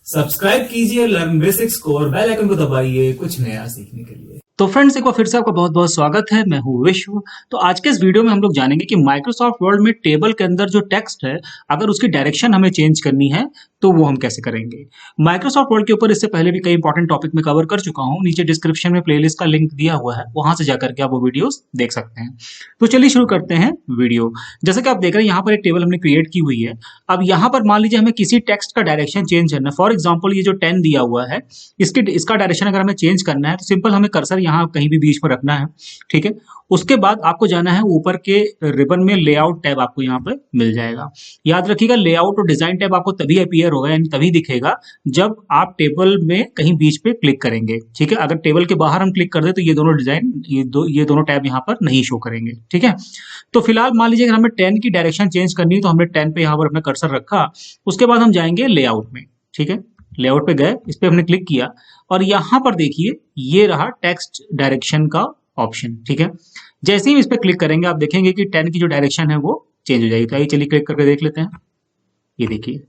Subscribe कीजिए learn basics को और बेल आइकन को दबाइए कुछ नया सीखने के लिए। तो फ्रेंड्स, एक बार फिर से आपका बहुत बहुत स्वागत है। मैं हूं विश्व। तो आज के इस वीडियो में हम लोग जानेंगे कि माइक्रोसॉफ्ट वर्ड में टेबल के अंदर जो टेक्स्ट है, अगर उसकी डायरेक्शन हमें चेंज करनी है तो वो हम कैसे करेंगे। माइक्रोसॉफ्ट वर्ड के ऊपर इससे पहले भी कई इंपॉर्टेंट टॉपिक में कवर कर चुका हूं। नीचे डिस्क्रिप्शन में प्लेलिस्ट का लिंक दिया हुआ है, वहां से जाकर के आप वो वीडियोस देख सकते हैं। तो चलिए शुरू करते हैं वीडियो। जैसे कि आप देख रहे हैं, यहाँ पर एक टेबल हमने क्रिएट की हुई है। अब यहाँ पर मान लीजिए हमें किसी टेक्स्ट का डायरेक्शन चेंज करना है। फॉर एग्जाम्पल, ये जो 10 दिया हुआ है, इसका डायरेक्शन अगर हमें चेंज करना है तो सिंपल हमें कर्सर यहाँ कहीं भी बीच में रखना है। ठीक है, उसके बाद आपको जाना है ऊपर के रिबन में, लेआउट टैब आपको यहाँ पे मिल जाएगा। याद रखिएगा, लेआउट और डिजाइन टैब आपको तभी अपीयर होगा, यानी तभी दिखेगा जब आप टेबल में कहीं बीच पे क्लिक करेंगे। ठीक है, अगर टेबल के बाहर हम क्लिक कर दे तो ये दोनों डिजाइन, ये दोनों टैब यहाँ पर नहीं शो करेंगे। ठीक है, तो फिलहाल मान लीजिए अगर हमें 10 की डायरेक्शन चेंज करनी है तो हमने 10 पे यहाँ पर अपना कर्सर रखा। उसके बाद हम जाएंगे लेआउट में। ठीक है, लेआउट पे गए, इस पे हमने क्लिक किया और यहाँ पर देखिए ये रहा टेक्स्ट डायरेक्शन का ऑप्शन। ठीक है, जैसे ही इस पे क्लिक करेंगे आप देखेंगे कि 10 की जो डायरेक्शन है वो चेंज हो जाएगी। तो आइए चलिए क्लिक करके देख लेते हैं। ये देखिए